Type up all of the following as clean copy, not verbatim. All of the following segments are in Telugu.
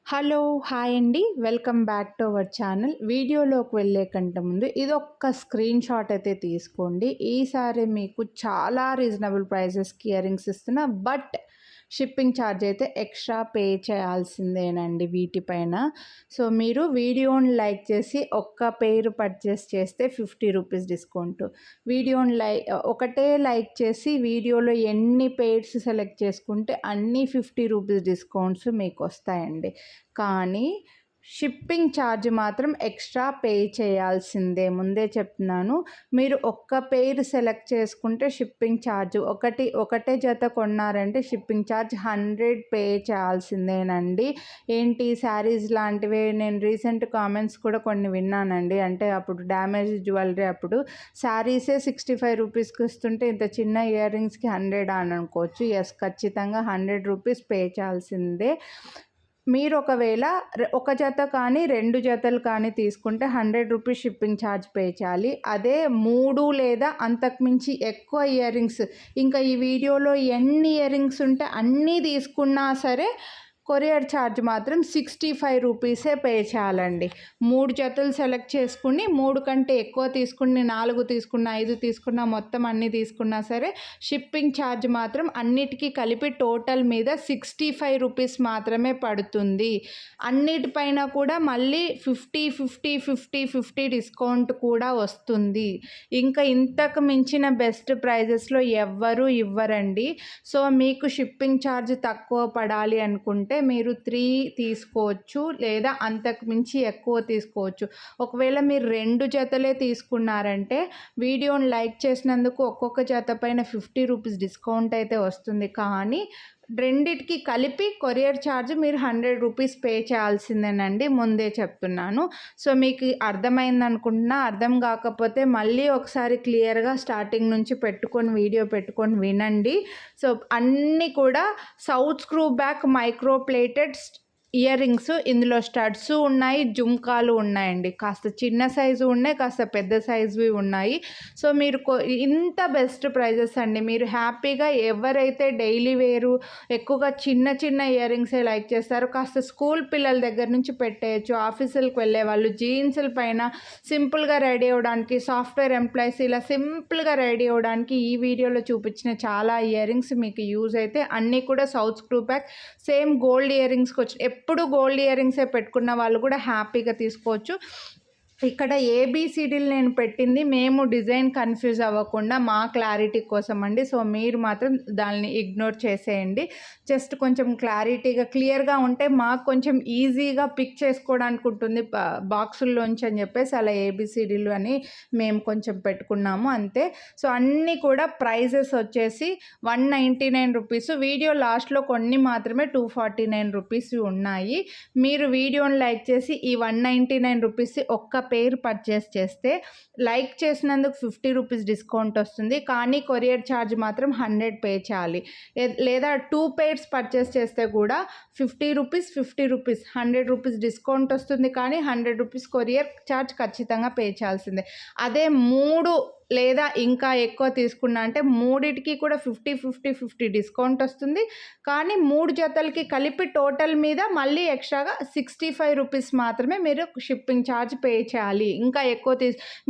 హలో! హాయ్ అండి. Welcome back to our channel. వీడియోలోకి వెళ్ళే కంటే ముందు ఇదొక్క స్క్రీన్ షాట్ అయితే తీసుకోండి. ఈసారి మీకు చాలా రీజనబుల్ ప్రైజెస్‌కి ఇయర్ రింగ్స్ ఇస్తున్నా. బట్ షిప్పింగ్ ఛార్జ్ అయితే ఎక్స్ట్రా పే చేయాల్సిందేనండి వీటిపైన. సో, మీరు వీడియోని లైక్ చేసి ఒక్క పెయిర్ పర్చేస్ చేస్తే ₹50 డిస్కౌంట్. వీడియోని ఒకటే లైక్ చేసి వీడియోలో ఎన్ని పెయిర్స్ సెలెక్ట్ చేసుకుంటే అన్ని ₹50 డిస్కౌంట్స్ మీకొస్తాయండి. కానీ షిప్పింగ్ ఛార్జ్ మాత్రం ఎక్స్ట్రా పే చేయాల్సిందే. ముందే చెప్తున్నాను. మీరు ఒక్క పెయిర్ సెలెక్ట్ చేసుకుంటే షిప్పింగ్ ఛార్జ్ ఒకటే జత కొన్నారంటే షిప్పింగ్ ఛార్జ్ 100 పే చేయాల్సిందేనండి. ఏంటి శారీస్ లాంటివే నేను రీసెంట్ కామెంట్స్ కూడా కొన్ని విన్నానండి. అంటే అప్పుడు డ్యామేజ్ జ్యువెలరీ అప్పుడు శారీసే ₹65కి ఇస్తుంటే ఇంత చిన్న ఇయర్ రింగ్స్‌కి 100 అని అనుకోవచ్చు. యెస్, ఖచ్చితంగా ₹100 పే చేయాల్సిందే. మీరు ఒకవేళ ఒక జత కానీ 2 జతలు కానీ తీసుకుంటే ₹100 షిప్పింగ్ ఛార్జ్ పే చేయాలి. అదే 3 లేదా అంతకు మించి ఎక్కువ ఇయర్ రింగ్స్, ఇంకా ఈ వీడియోలో ఎన్ని ఇయర్ రింగ్స్ ఉంటే అన్నీ తీసుకున్నా సరే కొరియర్ ఛార్జ్ మాత్రం ₹65 పే చేయాలండి. 3 జతలు సెలెక్ట్ చేసుకుని 3 కంటే ఎక్కువ తీసుకుని 4 తీసుకున్నా 5 తీసుకున్నా మొత్తం అన్నీ తీసుకున్నా సరే షిప్పింగ్ ఛార్జ్ మాత్రం అన్నిటికీ కలిపి టోటల్ మీద ₹65 మాత్రమే పడుతుంది. అన్నిటిపైన కూడా మళ్ళీ 50 డిస్కౌంట్ కూడా వస్తుంది. ఇంకా ఇంతకు మించిన బెస్ట్ ప్రైజెస్లో ఎవ్వరూ ఇవ్వరండి. సో, మీకు షిప్పింగ్ ఛార్జ్ తక్కువ పడాలి అనుకుంటే మీరు 3 తీసుకోవచ్చు లేదా అంతకు మించి ఎక్కువ తీసుకోవచ్చు. ఒకవేళ మీరు 2 జతలే తీసుకున్నారంటే వీడియోని లైక్ చేసినందుకు ఒక్కొక్క జత పైన ₹50 డిస్కౌంట్ అయితే వస్తుంది. కానీ రెండిటికి కలిపి కొరియర్ ఛార్జ్ మీరు ₹100 పే చేయాల్సిందేనండి. ముందే చెప్తున్నాను. సో, మీకు అర్థమైందనుకుంటున్నా. అర్థం కాకపోతే మళ్ళీ ఒకసారి క్లియర్గా స్టార్టింగ్ నుంచి వీడియో పెట్టుకొని వినండి. సో, అన్నీ కూడా south screw back micro plated ear rings, ఇందులో స్టడ్స్ ఉన్నాయి, జుమ్కాలు ఉన్నాయండి. కాస్త చిన్న సైజు ఉన్నాయి, కాస్త పెద్ద సైజువి ఉన్నాయి. సో, మీరు ఇంత బెస్ట్ ప్రైజెస్ అండి. మీరు హ్యాపీగా ఎవరైతే డైలీ వేరు ఎక్కువగా చిన్న ఇయర్ రింగ్సే లైక్ చేస్తారో కాస్త స్కూల్ పిల్లల దగ్గర నుంచి పెట్టేయచ్చు. ఆఫీసులకు వెళ్ళే వాళ్ళు జీన్సుల పైన సింపుల్గా రెడీ అవ్వడానికి, సాఫ్ట్వేర్ ఎంప్లాయీస్ ఇలా సింపుల్గా రెడీ అవ్వడానికి ఈ వీడియోలో చూపించిన చాలా ఇయర్ రింగ్స్ మీకు యూజ్ అయితే అన్నీ కూడా south screw back same gold ఇయర్ రింగ్స్కి వచ్చి ఎప్పుడు గోల్డ్ ఇయర్ రింగ్సే పెట్టుకున్న వాళ్ళు కూడా హ్యాపీగా తీసుకోవచ్చు. ఇక్కడ ఏబిసిడీలు నేను పెట్టింది మేము డిజైన్ కన్ఫ్యూజ్ అవ్వకుండా మా క్లారిటీ కోసం అండి. సో, మీరు మాత్రం దాన్ని ఇగ్నోర్ చేసేయండి. జస్ట్ కొంచెం క్లియర్గా ఉంటే మాకు కొంచెం ఈజీగా పిక్ చేసుకోవడానికి ఉంటుంది బాక్సుల్లోంచి అని చెప్పేసి అలా ఏబిసిడీలు అని మేము కొంచెం పెట్టుకున్నాము అంతే. సో, అన్నీ కూడా ప్రైజెస్ వచ్చేసి ₹199. వీడియో లాస్ట్లో కొన్ని మాత్రమే ₹249 ఉన్నాయి. మీరు వీడియోని లైక్ చేసి ఈ ₹199 ఒక్క పెయిర్ పర్చేస్ చేస్తే లైక్ చేసినందుకు ₹50 డిస్కౌంట్ వస్తుంది. కానీ కొరియర్ ఛార్జ్ మాత్రం 100 పే చేయాలి. లేదా 2 పెయిర్స్ పర్చేస్ చేస్తే కూడా ₹50 ₹100 డిస్కౌంట్ వస్తుంది. కానీ ₹100 కొరియర్ ఛార్జ్ ఖచ్చితంగా పే చేయాల్సిందే. అదే 3 లేదా ఇంకా ఎక్కువ తీసుకున్నా అంటే మూడిటికి కూడా 50 డిస్కౌంట్ వస్తుంది. కానీ 3 జతలకి కలిపి టోటల్ మీద మళ్ళీ ఎక్స్ట్రాగా ₹65 మాత్రమే మీరు షిప్పింగ్ ఛార్జ్ పే చేయాలి. ఇంకా ఎక్కువ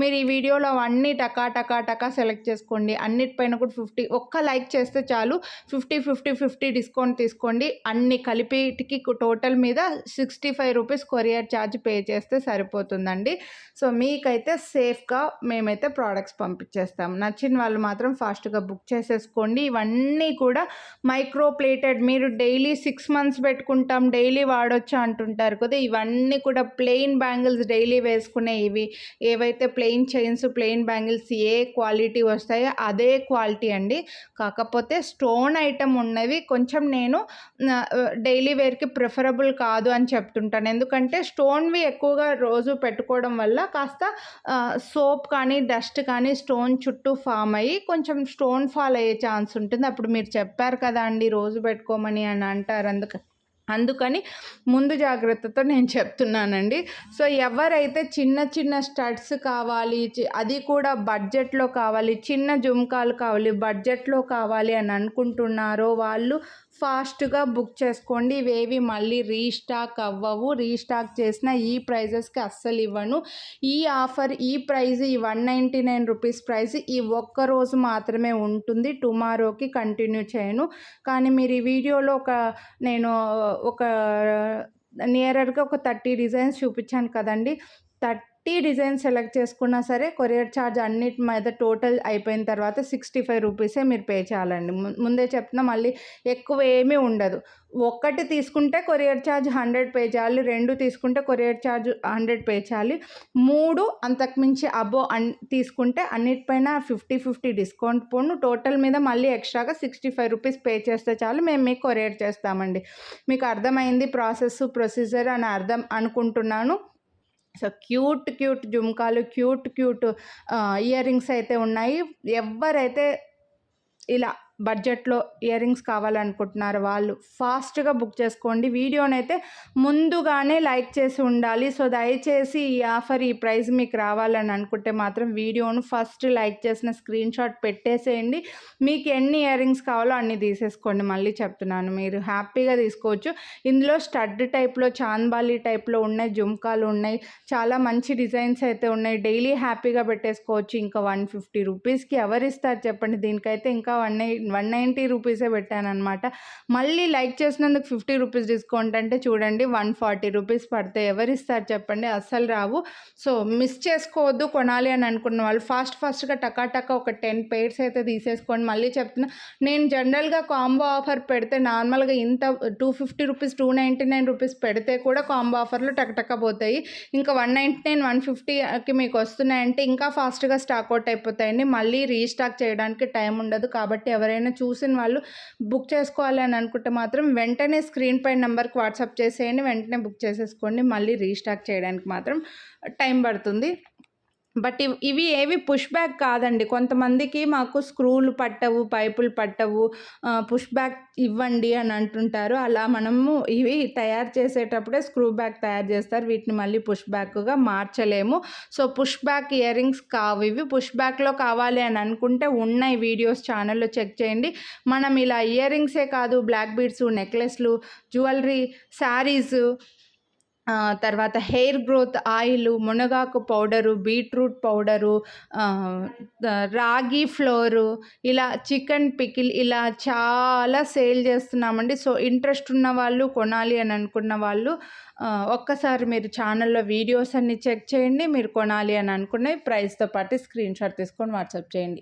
మీరు ఈ వీడియోలో అవన్నీ టకా సెలెక్ట్ చేసుకోండి. అన్నిటిపైన కూడా ఒక్క లైక్ చేస్తే చాలు 50 డిస్కౌంట్ తీసుకోండి. అన్ని కలిపిటికి టోటల్ మీద ₹65 కొరియర్ ఛార్జ్ పే చేస్తే సరిపోతుందండి. సో, మీకైతే సేఫ్గా మేమైతే ప్రోడక్ట్స్ పంపించేస్తాం. నచ్చిన వాళ్ళు మాత్రం ఫాస్ట్గా బుక్ చేసేసుకోండి. ఇవన్నీ కూడా మైక్రో ప్లేటెడ్. మీరు డైలీ 6 మంత్స్ పెట్టుకుంటాం, డైలీ వాడొచ్చా అంటుంటారు కదా. ఇవన్నీ కూడా ప్లెయిన్ బ్యాంగిల్స్ డైలీ వేసుకునే ఇవి ఏవైతే ప్లెయిన్ చైన్స్, ప్లెయిన్ బ్యాంగిల్స్ ఏ క్వాలిటీ వస్తాయో అదే క్వాలిటీ అండి. కాకపోతే స్టోన్ ఐటమ్ ఉన్నవి కొంచెం నేను డైలీ వేర్కి ప్రిఫరబుల్ కాదు అని చెప్తుంటాను. ఎందుకంటే స్టోన్వి ఎక్కువగా రోజు పెట్టుకోవడం వల్ల కాస్త సోప్ కానీ డస్ట్ కానీ స్టోన్ చుట్టూ ఫామ్ అయ్యి కొంచెం స్టోన్ ఫాల్ అయ్యే ఛాన్స్ ఉంటుంది. అప్పుడు మీరు చెప్పారు కదా అండి రోజు పెట్టుకోమని అని అంటారు. అందుకని ముందు జాగ్రత్తతో నేను చెప్తున్నానండి. సో, ఎవరైతే చిన్న స్టడ్స్ కావాలి, అది కూడా బడ్జెట్లో కావాలి, చిన్న జుమ్కాలు కావాలి, బడ్జెట్లో కావాలి అని అనుకుంటున్నారో వాళ్ళు ఫాస్ట్గా బుక్ చేసుకోండి. ఇవేవి మళ్ళీ రీస్టాక్ అవ్వవు. రీస్టాక్ చేసిన ఈ ప్రైజెస్కి అస్సలు ఇవ్వను. ఈ ఆఫర్, ఈ ప్రైజ్, ఈ 199 రూపీస్ ప్రైస్ ఈ ఒక్కరోజు మాత్రమే ఉంటుంది. టుమారోకి కంటిన్యూ చేయను. కానీ మీరు ఈ వీడియోలో నేను ఒక నియరర్గా ఒక 30 డిజైన్స్ చూపించాను కదండి. 30 డిజైన్స్ సెలెక్ట్ చేసుకున్నా సరే కొరియర్ ఛార్జ్ అన్నిటి మీద టోటల్ అయిపోయిన తర్వాత 65 రూపీసే మీరు పే చేయాలండి. ముందే చెప్తున్నా, మళ్ళీ ఎక్కువ ఏమీ ఉండదు. ఒక్కటి తీసుకుంటే కొరియర్ ఛార్జ్ 100 పే చేయాలి, 2 తీసుకుంటే కొరియర్ ఛార్జ్ 100 పే చేయాలి, 3 అంతకుమించి తీసుకుంటే అన్నిటిపైన 50-50 డిస్కౌంట్ పోను. టోటల్ మీద మళ్ళీ ఎక్స్ట్రాగా 65 రూపీస్ పే చేస్తే చాలు, మేము మీకు కొరియర్ చేస్తామండి. మీకు అర్థమైంది ప్రొసీజర్ అని అనుకుంటున్నాను. సో క్యూట్ జుమ్కాలు, క్యూట్ ఇయర్ రింగ్స్ అయితే ఉన్నాయి. ఎవరైతే ఇలా బడ్జెట్లో ఇయర్ రింగ్స్ కావాలనుకుంటున్నారు వాళ్ళు ఫాస్ట్గా బుక్ చేసుకోండి. వీడియోనైతే ముందుగానే లైక్ చేసి ఉండాలి. సో దయచేసి ఈ ఆఫర్, ఈ ప్రైస్ మీకు రావాలని అనుకుంటే మాత్రం వీడియోను ఫస్ట్ లైక్ చేసిన స్క్రీన్ షాట్ పెట్టేసేయండి. మీకు ఎన్ని ఇయర్ రింగ్స్ కావాలో అన్ని తీసేసుకోండి. మళ్ళీ చెప్తున్నాను, మీరు హ్యాపీగా తీసుకోవచ్చు. ఇందులో స్టడ్ టైప్లో, చాంద్బాలి టైప్లో ఉన్నాయి, జుమ్కాలు ఉన్నాయి, చాలా మంచి డిజైన్స్ అయితే ఉన్నాయి. డైలీ హ్యాపీగా పెట్టేసుకోవచ్చు. ఇంకా 150 రూపీస్కి ఎవరిస్తారు చెప్పండి. దీనికైతే ఇంకా 190 రూపీసే పెట్టానమాట. మళ్ళీ లైక్ చేసినందుకు 50 రూపీస్ డిస్కౌంట్ అంటే చూడండి 140 రూపీస్ పడతాయి. ఎవరిస్తారు చెప్పండి, అస్సలు రావు. సో మిస్ చేసుకోవద్దు. కొనాలి అని అనుకున్న వాళ్ళు ఫాస్ట్గా టకాటక ఒక 10 పెయిర్స్ అయితే తీసేసుకోండి. మళ్ళీ చెప్తున్నా, నేను జనరల్గా కాంబో ఆఫర్ పెడితే నార్మల్గా ఇంత 250 రూపీస్, 299 రూపీస్ పెడితే కూడా కాంబో ఆఫర్లు టకటక పోతాయి. ఇంకా 199, 150కి మీకు వస్తున్నాయంటే ఇంకా ఫాస్ట్గా స్టాక్ అవుట్ అయిపోతాయండి. మళ్ళీ రీస్టాక్ చేయడానికి టైం ఉండదు. కాబట్టి ఎవరైనా చూసిన వాళ్ళు బుక్ చేసుకోవాలి అని అనుకుంటే మాత్రం వెంటనే స్క్రీన్ పై నెంబర్కి వాట్సాప్ చేసేయండి. వెంటనే బుక్ చేసేసుకోండి. మళ్ళీ రీస్టాక్ చేయడానికి మాత్రం టైం పడుతుంది. బట్ ఇవి ఏవి పుష్ బ్యాక్ కాదండి. కొంతమందికి మాకు స్క్రూలు పట్టవు, పైపులు పట్టవు, పుష్ బ్యాక్ ఇవ్వండి అని అంటుంటారు. అలా మనము ఇవి తయారు చేసేటప్పుడే స్క్రూ బ్యాక్ తయారు చేస్తారు. వీటిని మళ్ళీ పుష్ బ్యాక్గా మార్చలేము. So push back earrings కావు ఇవి. పుష్ బ్యాక్లో కావాలి అని అనుకుంటే ఉన్నాయి వీడియోస్ ఛానల్లో చెక్ చేయండి. మనం ఇలా ఇయర్ రింగ్సే కాదు, బ్లాక్ బీడ్స్, నెక్లెస్లు, జ్యువెలరీ, శారీసు, తర్వాత హెయిర్ గ్రోత్ ఆయిల్, మునగాకు పౌడరు, బీట్రూట్ పౌడరు, రాగి ఫ్లోరు, ఇలా చికెన్ పికిల్, ఇలా చాలా సేల్ చేస్తున్నామండి. సో ఇంట్రెస్ట్ ఉన్న వాళ్ళు, కొనాలి అని అనుకున్న వాళ్ళు ఒక్కసారి మీరు ఛానల్లో వీడియోస్ అన్నీ చెక్ చేయండి. మీరు కొనాలి అని అనుకునే ప్రైస్తో పాటు స్క్రీన్ షాట్ తీసుకొని వాట్సాప్ చేయండి.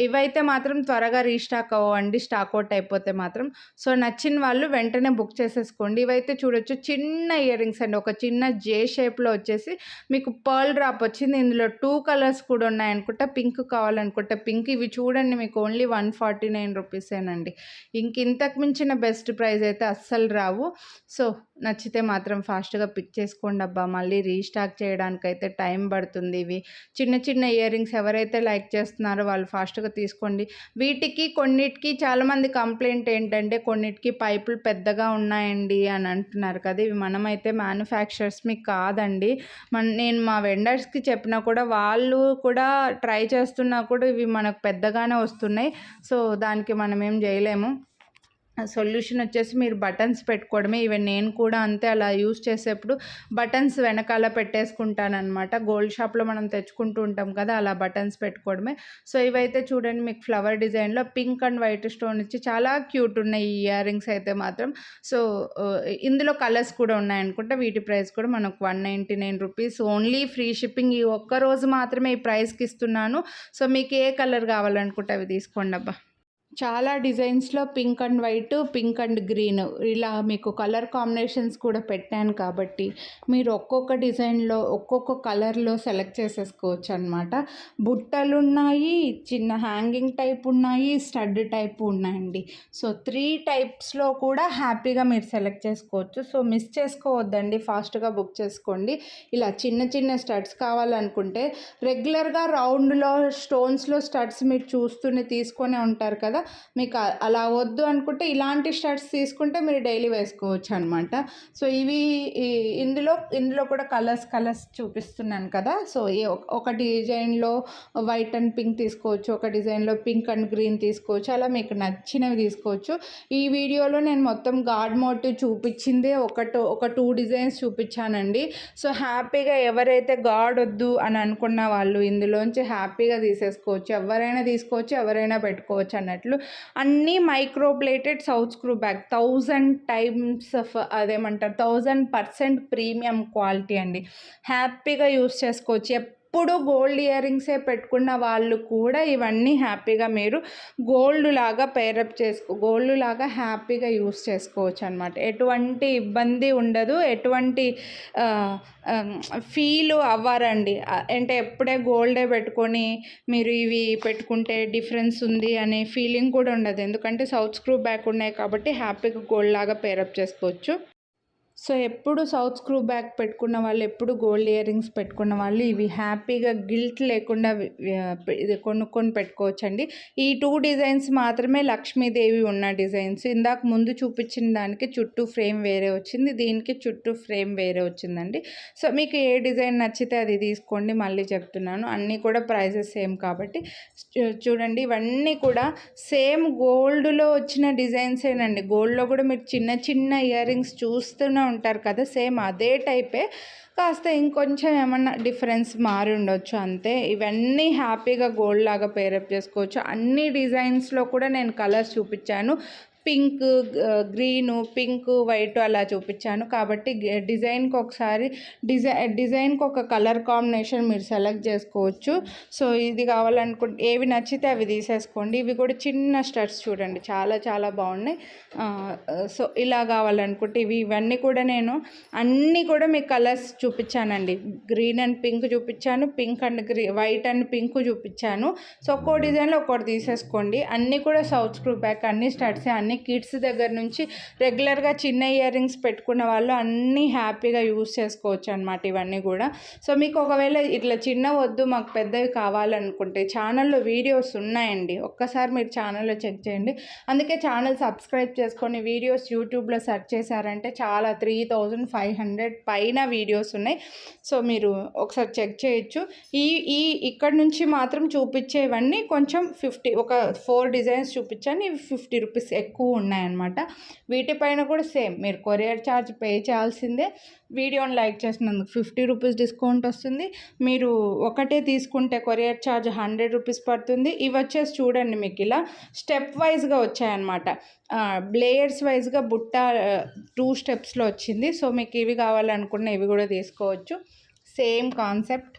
ఇవైతే మాత్రం త్వరగా రీస్టాక్ అవ్వండి, స్టాక్ అవుట్ అయిపోతే మాత్రం. సో నచ్చిన వాళ్ళు వెంటనే బుక్ చేసేసుకోండి. ఇవైతే చూడొచ్చు, చిన్న ఇయర్ రింగ్స్ అండి. ఒక చిన్న జే షేప్లో వచ్చేసి మీకు పర్ల్ డ్రాప్ వచ్చింది. ఇందులో 2 కలర్స్ కూడా ఉన్నాయనుకుంటా. పింక్ కావాలనుకుంటే పింక్. ఇవి చూడండి, మీకు ఓన్లీ 149 రూపీసేనండి. ఇంతకు మించిన బెస్ట్ ప్రైస్ అయితే అస్సలు రావు. సో నచ్చితే మాత్రం ఫాస్ట్గా పిక్ చేసుకోండి అబ్బా. మళ్ళీ రీస్టాక్ చేయడానికైతే టైం పడుతుంది. ఇవి చిన్న ఇయర్ రింగ్స్ ఎవరైతే లైక్ చేస్తున్నారో వాళ్ళు ఫాస్ట్గా తీసుకోండి. వీటికి కొన్నిటికి చాలామంది కంప్లైంట్ ఏంటంటే కొన్నిటికి పైపులు పెద్దగా ఉన్నాయండి అని అంటున్నారు కదా. ఇవి మనమైతే మ్యానుఫ్యాక్చరర్స్మి కాదండి. నేను మా వెండర్స్కి చెప్పినా కూడా, వాళ్ళు కూడా ట్రై చేస్తున్నా కూడా ఇవి మనకు పెద్దగానే వస్తున్నాయి. సో దానికి మనం ఏం చేయలేము. సొల్యూషన్ వచ్చేసి మీరు బటన్స్ పెట్టుకోవడమే. ఈవెన్ నేను కూడా అంతే, అలా యూస్ చేసేప్పుడు బటన్స్ వెనకాల పెట్టేసుకుంటానమాట. గోల్డ్ షాప్లో మనం తెచ్చుకుంటూ ఉంటాం కదా, అలా బటన్స్ పెట్టుకోవడమే. సో ఇవైతే చూడండి, మీకు ఫ్లవర్ డిజైన్లో పింక్ అండ్ వైట్ స్టోన్ ఇచ్చి చాలా క్యూట్ ఉన్నాయి ఈ ఇయర్ రింగ్స్ అయితే మాత్రం. సో ఇందులో కలర్స్ కూడా ఉన్నాయనుకుంటా. వీటి ప్రైస్ కూడా మనకు 199 రూపీస్. Only free shipping. ఈ ఒక్కరోజు మాత్రమే ఈ ప్రైస్కి ఇస్తున్నాను. సో మీకు ఏ కలర్ కావాలనుకుంటే అవి తీసుకోండి అబ్బా. చాలా డిజైన్స్లో pink and white, pink and green, ఇలా మీకు కలర్ కాంబినేషన్స్ కూడా పెట్టాను. కాబట్టి మీరు ఒక్కొక్క డిజైన్లో, ఒక్కొక్క కలర్లో సెలెక్ట్ చేసేసుకోవచ్చు అనమాట. బుట్టలు ఉన్నాయి, చిన్న హ్యాంగింగ్ టైప్ ఉన్నాయి, స్టడ్ టైప్ ఉన్నాయండి. సో 3 టైప్స్లో కూడా హ్యాపీగా మీరు సెలెక్ట్ చేసుకోవచ్చు. సో మిస్ చేసుకోవద్దండి, ఫాస్ట్గా బుక్ చేసుకోండి. ఇలా చిన్న స్టడ్స్ కావాలనుకుంటే రెగ్యులర్గా రౌండ్లో, స్టోన్స్లో స్టడ్స్ మీరు తీసుకొని ఉంటారు కదా. మీకు అలా వద్దు అనుకుంటే ఇలాంటి షర్ట్స్ తీసుకుంటే మీరు డైలీ వేసుకోవచ్చు అనమాట. సో ఇవి ఇందులో కూడా కలర్స్ చూపిస్తున్నాను కదా. సో ఒక డిజైన్లో వైట్ అండ్ పింక్ తీసుకోవచ్చు, ఒక డిజైన్లో పింక్ అండ్ గ్రీన్ తీసుకోవచ్చు, అలా మీకు నచ్చినవి తీసుకోవచ్చు. ఈ వీడియోలో నేను మొత్తం గాడ్ మోటివ్ చూపించిందే ఒక 2 డిజైన్స్ చూపించానండి. సో హ్యాపీగా ఎవరైతే గాడ్ వద్దు అని అనుకున్న వాళ్ళు ఇందులోంచి హ్యాపీగా తీసేసుకోవచ్చు, ఎవరైనా తీసుకోవచ్చు, ఎవరైనా పెట్టుకోవచ్చు అన్నట్లు. అన్నీ micro plated south screw bag, 1000 times of అదేమంటారు 1000% ప్రీమియం క్వాలిటీ అండి. హ్యాపీగా యూస్ చేసుకోవచ్చు. ఎప్పుడు గోల్డ్ ఇయర్ రింగ్సే పెట్టుకున్న వాళ్ళు కూడా ఇవన్నీ హ్యాపీగా మీరు గోల్డ్ లాగా హ్యాపీగా యూస్ చేసుకోవచ్చు అనమాట. ఎటువంటి ఇబ్బంది ఉండదు, ఎటువంటి ఫీల్ అవ్వరండి. అంటే ఎప్పుడే గోల్డే పెట్టుకొని మీరు ఇవి పెట్టుకుంటే డిఫరెన్స్ ఉంది అనే ఫీలింగ్ కూడా ఉండదు. ఎందుకంటే సౌత్ స్క్రూ బ్యాక్ ఉన్నాయి కాబట్టి హ్యాపీగా గోల్డ్ లాగా పేరప్ చేసుకోవచ్చు. సో ఎప్పుడు సౌత్ స్క్రూ బ్యాగ్ పెట్టుకున్న వాళ్ళు, ఎప్పుడు గోల్డ్ ఇయర్ రింగ్స్ పెట్టుకున్న వాళ్ళు ఇవి హ్యాపీగా గిల్ట్ లేకుండా ఇది కొనుక్కొని పెట్టుకోవచ్చండి. ఈ 2 డిజైన్స్ మాత్రమే లక్ష్మీదేవి ఉన్న డిజైన్స్. ఇందాక ముందు చూపించిన దానికి చుట్టూ ఫ్రేమ్ వేరే వచ్చింది, దీనికి చుట్టూ ఫ్రేమ్ వేరే వచ్చిందండి. సో మీకు ఏ డిజైన్ నచ్చితే అది తీసుకోండి. మళ్ళీ చెప్తున్నాను, అన్నీ కూడా ప్రైజెస్ సేమ్ కాబట్టి. చూడండి ఇవన్నీ కూడా సేమ్ గోల్డ్లో వచ్చిన డిజైన్సేనండి. గోల్డ్లో కూడా మీరు చిన్న ఇయర్ రింగ్స్ చూస్తూనే ఉంటారు కదా, సేమ్ అదే టైపే, కాస్త ఇంకొంచెం ఏమన్నా డిఫరెన్స్ మారి ఉండొచ్చు అంతే. ఇవన్నీ హ్యాపీగా గోల్డ్ లాగా పేరప్ చేసుకోవచ్చు. అన్ని డిజైన్స్లో కూడా నేను కలర్స్ చూపించాను. పింక్, గ్రీను, పింక్, వైట్ అలా చూపించాను కాబట్టి డిజైన్కి ఒక కలర్ కాంబినేషన్ మీరు సెలెక్ట్ చేసుకోవచ్చు. సో ఇది కావాలనుకుంటే ఏవి నచ్చితే అవి తీసేసుకోండి. ఇవి కూడా చిన్న స్టడ్స్ చూడండి, చాలా బాగున్నాయి. సో ఇలా కావాలనుకుంటే ఇవన్నీ కూడా నేను అన్నీ కూడా మీకు కలర్స్ చూపించానండి. గ్రీన్ అండ్ పింక్ చూపించాను, pink and white and pink చూపించాను. సో ఒక్కో డిజైన్లో ఒక్కోటి తీసేసుకోండి. అన్నీ కూడా సౌత్ స్క్రూ బ్యాక్, అన్ని స్టడ్సే, అన్ని కిడ్స్ దగ్గర నుంచి రెగ్యులర్గా చిన్న ఇయర్ రింగ్స్ పెట్టుకున్న వాళ్ళు అన్నీ హ్యాపీగా యూస్ చేసుకోవచ్చు అనమాట ఇవన్నీ కూడా. సో మీకు ఒకవేళ ఇట్లా చిన్న వద్దు మాకు పెద్దవి కావాలనుకుంటే ఛానల్లో వీడియోస్ ఉన్నాయండి, ఒక్కసారి మీరు ఛానల్లో చెక్ చేయండి. అందుకే ఛానల్ సబ్స్క్రైబ్ చేసుకొని వీడియోస్ యూట్యూబ్లో సెర్చ్ చేశారంటే చాలా 3500 పైన వీడియోస్ ఉన్నాయి. సో మీరు ఒకసారి చెక్ చేయొచ్చు. ఇక్కడ నుంచి మాత్రం చూపించేవన్నీ కొంచెం ఒక 4 డిజైన్స్ చూపించాను, ఇవి 50 రూపీస్ ఎక్కువ ఉన్నాయన్నమాట. వీటిపైన కూడా సేమ్ మీరు కొరియర్ ఛార్జ్ పే చేయాల్సిందే. వీడియోని లైక్ చేసినందుకు 50 రూపీస్ డిస్కౌంట్ వస్తుంది. మీరు ఒకటే తీసుకుంటే కొరియర్ ఛార్జ్ 100 రూపీస్ పడుతుంది. ఇవి వచ్చేసి చూడండి మీకు ఇలా స్టెప్ వైజ్గా వచ్చాయన్నమాట. లేయర్స్ వైజ్గా బుట్ట 2 స్టెప్స్లో వచ్చింది. సో మీకు ఇవి కావాలనుకున్న ఇవి కూడా తీసుకోవచ్చు. సేమ్ కాన్సెప్ట్,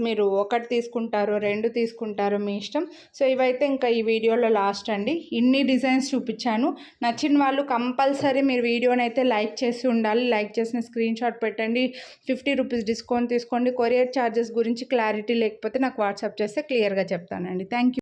మీరు ఒకటి తీసుకుంటారో 2 తీసుకుంటారో మీ ఇష్టం. సో ఇవైతే ఇంకా ఈ వీడియోలో లాస్ట్ అండి. ఇన్ని డిజైన్స్ చూపించాను. నచ్చిన వాళ్ళు కంపల్సరీ మీరు వీడియోని అయితే లైక్ చేసి ఉండాలి. లైక్ చేసిన స్క్రీన్ షాట్ పెట్టండి. 50 రూపీస్ డిస్కౌంట్ తీసుకోండి. కొరియర్ ఛార్జెస్ గురించి క్లారిటీ లేకపోతే నాకు వాట్సాప్ చేస్తే క్లియర్గా చెప్తానండి. Thank you.